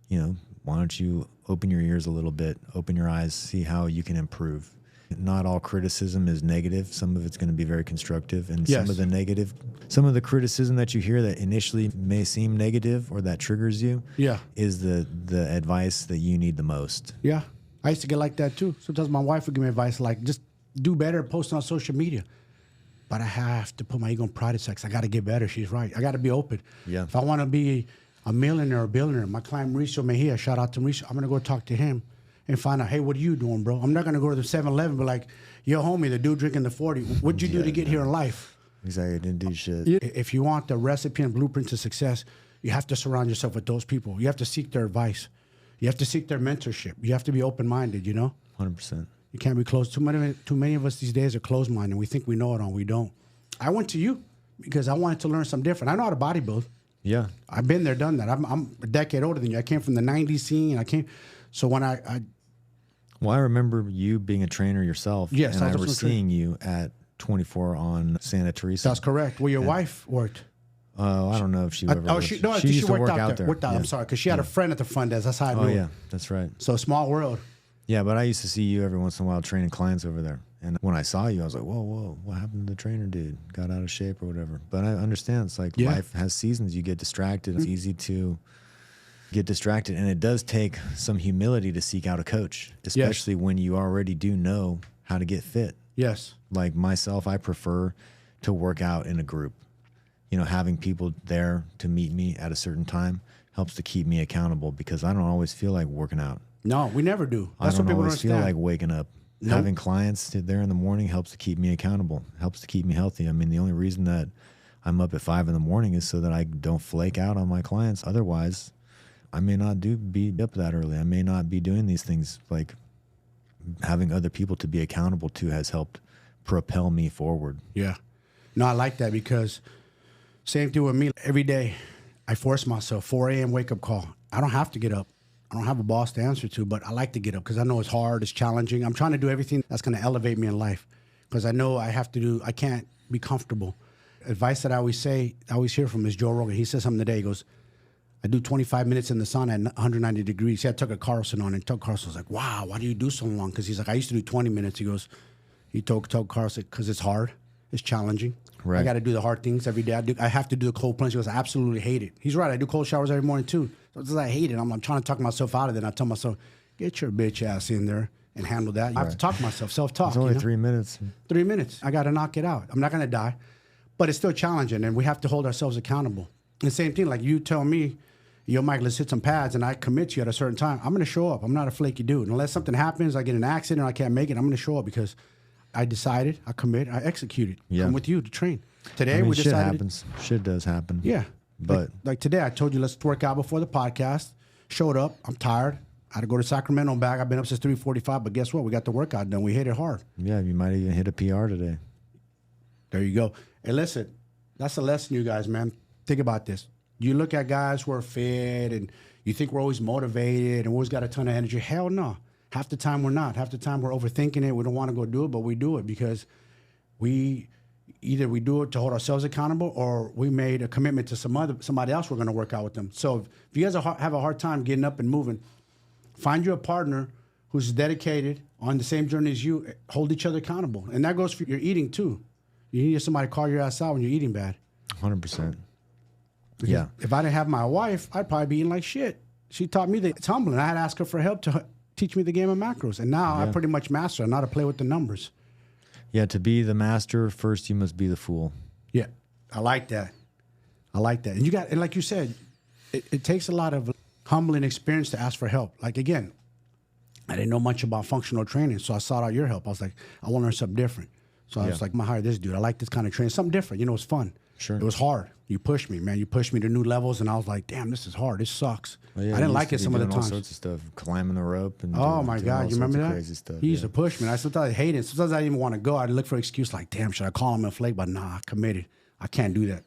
you know, why don't you open your ears a little bit, open your eyes, see how you can improve. Not all criticism is negative. Some of it's going to be very constructive, and Yes. some of the criticism that you hear that initially may seem negative or that triggers you, Yeah. is the advice that you need the most. Yeah. I used to get like that too. Sometimes my wife would give me advice like, just do better, post on social media. But I have to put my ego and pride aside. I got to get better. She's right. I got to be open. Yeah. If I want to be a millionaire or billionaire, my client Mauricio Mejia, shout out to Mauricio, I'm going to go talk to him and find out, hey, what are you doing, bro? I'm not going to go to the 7-Eleven, but like, yo, homie, the dude drinking the 40, what'd you do to get here in life? Exactly. Didn't do shit. If you want the recipe and blueprint to success, you have to surround yourself with those people. You have to seek their advice. You have to seek their mentorship. You have to be open-minded, you know? 100%. You can't be closed. Too many of us these days are closed-minded. We think we know it all. We don't. I went to you because I wanted to learn something different. I know how to bodybuild. Yeah. I've been there, done that. I'm a decade older than you. I came from the 90s scene. So when Well, I remember you being a trainer yourself. Yes, and I I was remember also a trainer. seeing you at 24 on Santa Teresa. that's correct. Well, your wife worked. I don't know if she ever. She used to worked work out there. Worked out. Yeah. I'm sorry, because she had a friend at the front desk. That's how I knew. Oh her. yeah, that's right. So small world. Yeah, but I used to see you every once in a while training clients over there. And when I saw you, I was like, whoa, what happened to the trainer dude? Got out of shape or whatever. But I understand. It's like life has seasons. You get distracted. It's easy to get distracted. And it does take some humility to seek out a coach, especially when you already do know how to get fit. Yes. Like myself, I prefer to work out in a group. You know, having people there to meet me at a certain time helps to keep me accountable because I don't always feel like working out. No, we never do. I That's don't what people don't always feel understand. like waking up. Nope. Having clients there in the morning helps to keep me accountable, helps to keep me healthy. I mean, the only reason that I'm up at 5 in the morning is so that I don't flake out on my clients. Otherwise, I may not be up that early. I may not be doing these things. Like having other people to be accountable to has helped propel me forward. Yeah. No, I like that because same thing with me. Every day, I force myself, 4 a.m. wake-up call. I don't have to get up. I don't have a boss to answer to, but I like to get up because I know it's hard, it's challenging. I'm trying to do everything that's going to elevate me in life because I know I can't be comfortable. Advice that I always hear from is Joe Rogan. He said something today. He goes, I do 25 minutes in the sun at 190 degrees. I took a Carlson on, and Tuck Carlson was like, wow, why do you do so long? Because he's like, I used to do 20 minutes. He told Carlson, because it's hard, it's challenging. Right. I got to do the hard things every day. I have to do the cold plunge. He goes, I absolutely hate it. He's right. I do cold showers every morning too. So it's like, I hate it. I'm trying to talk myself out of it. And I tell myself, get your bitch ass in there and handle that. I have to talk to myself, self-talk. It's only 3 minutes. 3 minutes. I got to knock it out. I'm not going to die, but it's still challenging, and we have to hold ourselves accountable. And the same thing, like you tell me, yo, Mike, let's hit some pads, and I commit to you at a certain time. I'm going to show up. I'm not a flaky dude. Unless something happens, I get in an accident, or I can't make it, I'm going to show up because I decided, I commit, I executed. Yeah. I'm with you to train. Today, I mean, we shit decided. happens. Shit does happen. Yeah. But like today, I told you, let's work out before the podcast. Showed up. I'm tired. I had to go to Sacramento and back. I've been up since 3:45, but guess what? We got the workout done. We hit it hard. yeah, you might even hit a PR today. There you go. Hey, listen, that's a lesson, you guys, man. Think about this. You look at guys who are fit and you think we're always motivated and always got a ton of energy. Hell no. Half the time we're not. Half the time we're overthinking it. We don't want to go do it, but we do it because either we do it to hold ourselves accountable or we made a commitment to somebody else we're going to work out with them. So if you guys have a hard time getting up and moving, find you a partner who's dedicated on the same journey as you. Hold each other accountable. And that goes for your eating too. You need somebody to call your ass out when you're eating bad. 100%. Because Yeah. if I didn't have my wife, I'd probably be eating like shit. She taught me that it's humbling. I had to ask her for help to teach me the game of macros. And now I pretty much master. I know how to play with the numbers. Yeah, to be the master, first you must be the fool. Yeah, I like that. I like that. And like you said, it takes a lot of humbling experience to ask for help. Like, again, I didn't know much about functional training, so I sought out your help. I was like, I want to learn something different. So I was like, I'm going to hire this dude. I like this kind of training. Something different. You know, it's fun. Sure. It was hard. You pushed me, man. You pushed me to new levels, and I was like, damn, this is hard. This sucks. Well, yeah, I didn't like it some of the all times. sorts of stuff, climbing the rope and Oh my doing God, all you remember sorts of that? crazy stuff. He used to push me. Sometimes I hated it. Sometimes I didn't even want to go. I'd look for an excuse like, damn, should I call him a flake? But nah, committed. I can't do that.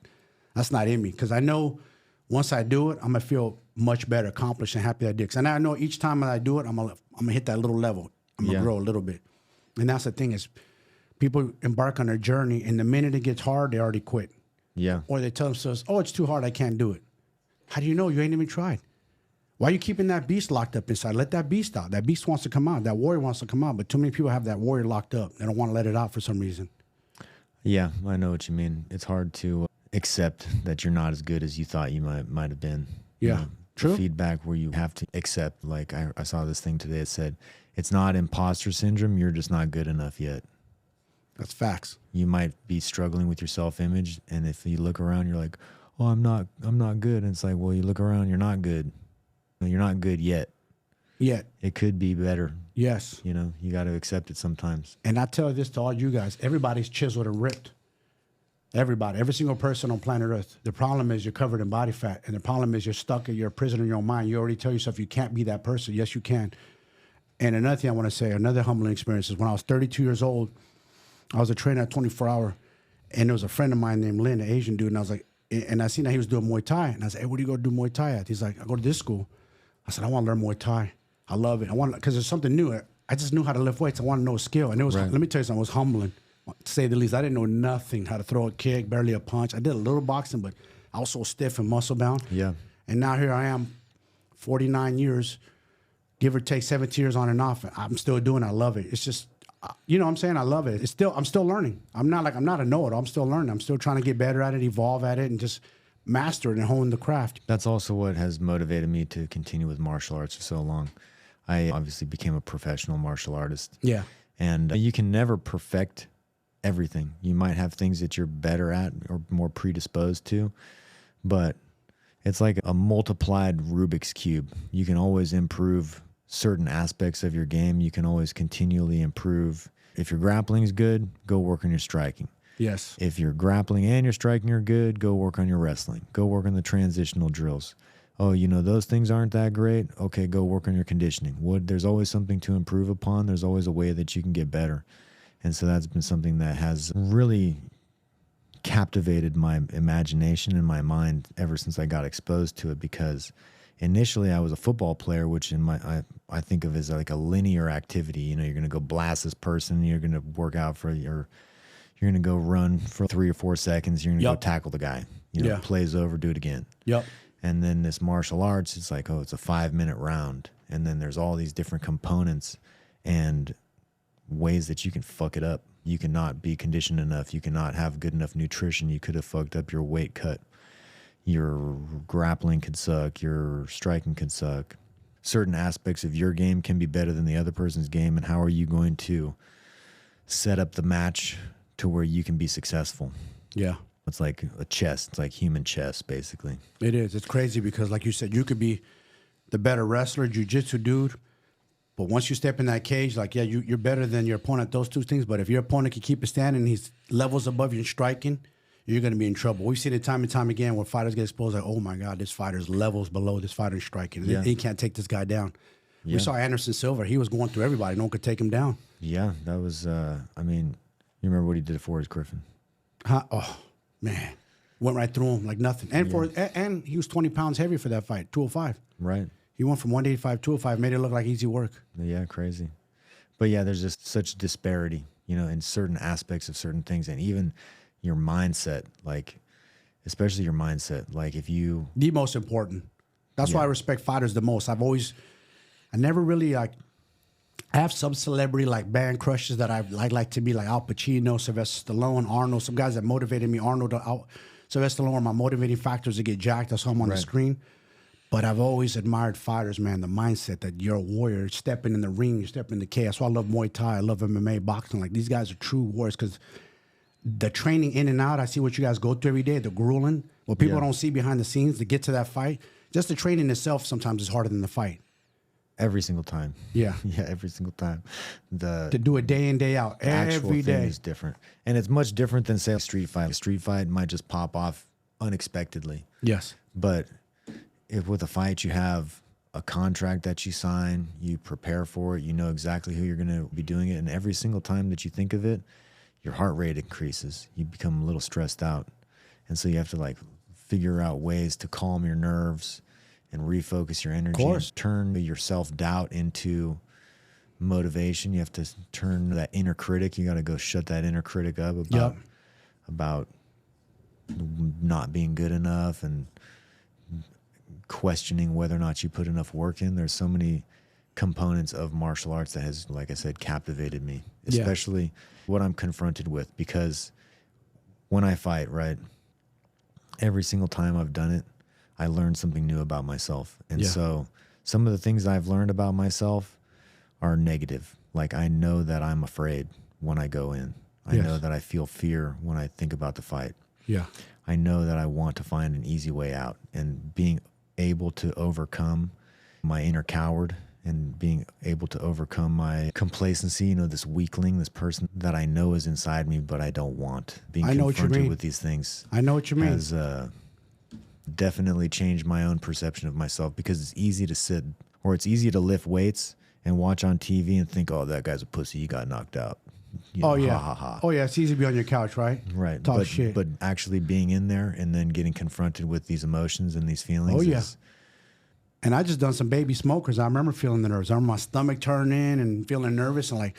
That's not in me because I know once I do it, I'm gonna feel much better, accomplished, and happy I did. And I know each time I do it, I'm gonna hit that little level. I'm gonna grow a little bit. And that's the thing is, people embark on their journey, and the minute it gets hard, they already quit. Yeah. Or they tell themselves, oh, it's too hard, I can't do it. How do you know? You ain't even tried. Why are you keeping that beast locked up inside? Let that beast out. That beast wants to come out. That warrior wants to come out. But too many people have that warrior locked up. They don't want to let it out for some reason. Yeah, I know what you mean. It's hard to accept that you're not as good as you thought you might have been. Yeah, true. The feedback where you have to accept, like I saw this thing today that said, it's not imposter syndrome, you're just not good enough yet. That's facts. You might be struggling with your self-image, and if you look around, you're like, oh, I'm not good. And it's like, well, you look around, you're not good. You're not good yet. Yet. It could be better. Yes. You know, you got to accept it sometimes. And I tell this to all you guys, everybody's chiseled and ripped. Everybody, every single person on planet Earth. The problem is you're covered in body fat. And the problem is you're stuck, you're a prisoner in your own mind. You already tell yourself you can't be that person. Yes, you can. And another thing I want to say, another humbling experience is when I was 32 years old, I was a trainer at 24 Hour. And there was a friend of mine named Lynn, an Asian dude. And I was like, and I seen that he was doing Muay Thai. And I said, hey, where do you go do Muay Thai at? He's like, I go to this school. I said, I want to learn Muay Thai. I love it. I want because there's something new. I just knew how to lift weights. I want to know a skill. And it was, let me tell you something, it was humbling, to say the least. I didn't know nothing, how to throw a kick, barely a punch. I did a little boxing, but I was so stiff and muscle bound. Yeah. And now here I am, 49 years, give or take 17 years on and off. I'm still doing it. I love it. It's just, you know what I'm saying? I love it. I'm still learning. I'm not a know-it-all. I'm still learning. I'm still trying to get better at it, evolve at it, and just master it and hone the craft. That's also what has motivated me to continue with martial arts for so long. I obviously became a professional martial artist. Yeah. And you can never perfect everything. You might have things that you're better at or more predisposed to, but it's like a multiplied Rubik's Cube. You can always improve certain aspects of your game. You can always continually improve. If your grappling is good, go work on your striking. Yes. If your grappling and your striking are good, go work on your wrestling. Go work on the transitional drills. Oh, you know, those things aren't that great. Okay, go work on your conditioning. There's always something to improve upon. There's always a way that you can get better. And so that's been something that has really captivated my imagination and my mind ever since I got exposed to it, because initially I was a football player, which I think of as like a linear activity. You know, you're going to go blast this person, you're going to work out you're going to go run for 3 or 4 seconds, you're going to go tackle the guy. You know, plays over, do it again. Yep. And then this martial arts, it's like, oh, it's a 5-minute round. And then there's all these different components and ways that you can fuck it up. You cannot be conditioned enough. You cannot have good enough nutrition. You could have fucked up your weight cut. Your grappling could suck. Your striking could suck. Certain aspects of your game can be better than the other person's game. And how are you going to set up the match to where you can be successful? Yeah. It's like a chess. It's like human chess, basically. It is. It's crazy because, like you said, you could be the better wrestler, jiu-jitsu dude, but once you step in that cage, like, yeah, you're better than your opponent at those two things, but if your opponent can keep it standing and he's levels above you in striking, you're going to be in trouble. We've seen it time and time again where fighters get exposed, like, oh, my God, this fighter's levels below this fighter in striking. Yeah. He can't take this guy down. Yeah. We saw Anderson Silva. He was going through everybody. No one could take him down. Yeah, that was, I mean, you remember what he did at Forrest Griffin? Huh? Oh, man. Went right through him like nothing. And and he was 20 pounds heavier for that fight, 205. Right. He went from 185 to 205, made it look like easy work. Yeah, crazy. But yeah, there's just such disparity, you know, in certain aspects of certain things, and even your mindset, like, especially your mindset. Like if you... The most important. That's why I respect fighters the most. I never really like... I have some celebrity like band crushes that I like to be like Al Pacino, Sylvester Stallone, Arnold, some guys that motivated me. Arnold, Sylvester Stallone are my motivating factors to get jacked. I saw them on the screen. But I've always admired fighters, man, the mindset that you're a warrior, stepping in the ring, you're stepping in the cage. That's why I love Muay Thai, I love MMA, boxing. Like, these guys are true warriors because the training in and out, I see what you guys go through every day, the grueling, what people don't see behind the scenes to get to that fight. Just the training itself sometimes is harder than the fight. Every single time. Yeah. Yeah, every single time. To do it day in, day out, Actual every thing day. is different. And it's much different than, say, a street fight. A street fight might just pop off unexpectedly. Yes. But if with a fight you have a contract that you sign, you prepare for it, you know exactly who you're going to be doing it. And every single time that you think of it, your heart rate increases. You become a little stressed out. And so you have to like figure out ways to calm your nerves and refocus your energy. Of course. And turn your self-doubt into motivation. You have to turn that inner critic. You got to go shut that inner critic up about not being good enough and questioning whether or not you put enough work in. There's so many components of martial arts that has, like I said, captivated me, especially what I'm confronted with, because when I fight, right, every single time I've done it, I learned something new about myself. And so some of the things I've learned about myself are negative. Like I know that I'm afraid when I go in. I know that I feel fear when I think about the fight. Yeah. I know that I want to find an easy way out, and being able to overcome my inner coward and being able to overcome my complacency, you know, this weakling, this person that I know is inside me, but I don't want. Being confronted with these things. I know what you mean. Has definitely changed my own perception of myself, because it's easy to sit, or it's easy to lift weights and watch on TV and think, oh, that guy's a pussy, he got knocked out. You know, ha, ha, ha. Oh, yeah. It's easy to be on your couch, right? Right. Talk shit. But actually being in there and then getting confronted with these emotions and these feelings. Oh, yeah. And I just done some baby smokers. I remember feeling the nerves. I remember my stomach turning and feeling nervous. And like,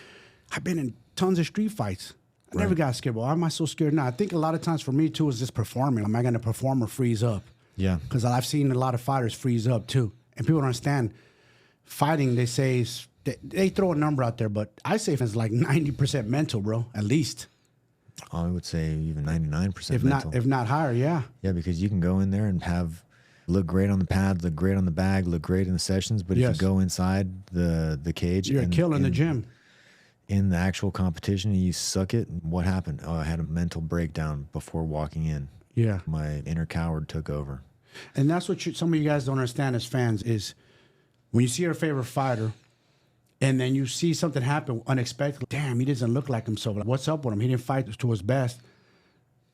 I've been in tons of street fights. I never got scared. Well, why am I so scared now? I think a lot of times for me, too, is just performing. Am I going to perform or freeze up? Yeah. Because I've seen a lot of fighters freeze up, too. And people don't understand. Fighting, they say, they throw a number out there, but I say it's like 90% mental, bro, at least. I would say even 99% if mental. If not higher, yeah. Yeah, because you can go in there and look great on the pads, look great on the bag, look great in the sessions, but if you go inside the cage, you're killing the gym. In the actual competition and you suck it, what happened? Oh, I had a mental breakdown before walking in. Yeah. My inner coward took over. And that's what some of you guys don't understand as fans is when you see your favorite fighter and then you see something happen unexpectedly, damn, he doesn't look like himself. Like, what's up with him? He didn't fight to his best.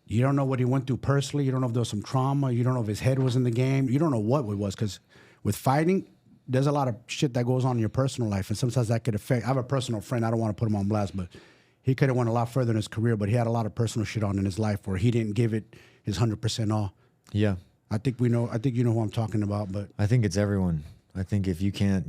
You don't know what he went through personally. You don't know if there was some trauma. You don't know if his head was in the game. You don't know what it was, because with fighting, there's a lot of shit that goes on in your personal life, and sometimes that could affect. I have a personal friend. I don't want to put him on blast, but he could have went a lot further in his career, but he had a lot of personal shit on in his life where he didn't give it his 100% all. Yeah. I think you know who I'm talking about, but I think it's everyone. I think if you can't,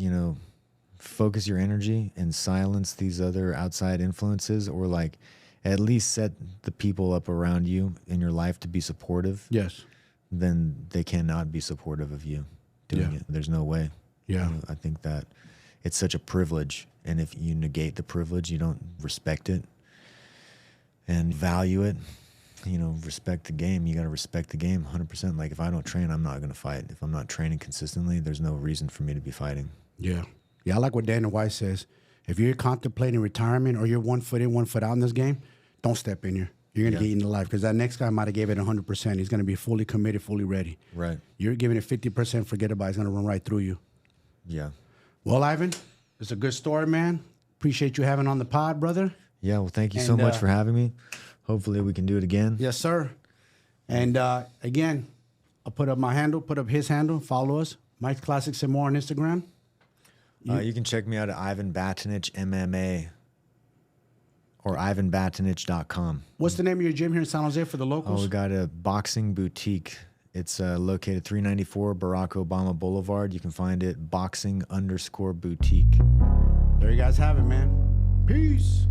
focus your energy and silence these other outside influences, or like at least set the people up around you in your life to be supportive. Yes. Then they cannot be supportive of you doing it. There's no way. Yeah. I think that it's such a privilege. And if you negate the privilege, you don't respect it and value it, respect the game. You got to respect the game 100%. Like if I don't train, I'm not going to fight. If I'm not training consistently, there's no reason for me to be fighting. Yeah. Yeah. I like what Dana White says. If you're contemplating retirement or you're 1 foot in, 1 foot out in this game, don't step in here. You're going to get eaten alive, because that next guy might have gave it 100%. He's going to be fully committed, fully ready. Right. You're giving it 50%, forget about it. He's going to run right through you. Yeah. Well, Ivan, it's a good story, man. Appreciate you having on the pod, brother. Yeah, well, thank you so much for having me. Hopefully we can do it again. Yes, sir. And again, I'll put up my handle, put up his handle, follow us. Mike's Classics and more on Instagram. You can check me out at Ivan Batinich MMA or ivanbatinich.com. What's the name of your gym here in San Jose for the locals? Oh, we got a boxing boutique. It's located 394 Barack Obama Boulevard. You can find it boxing_boutique. There you guys have it, man. Peace.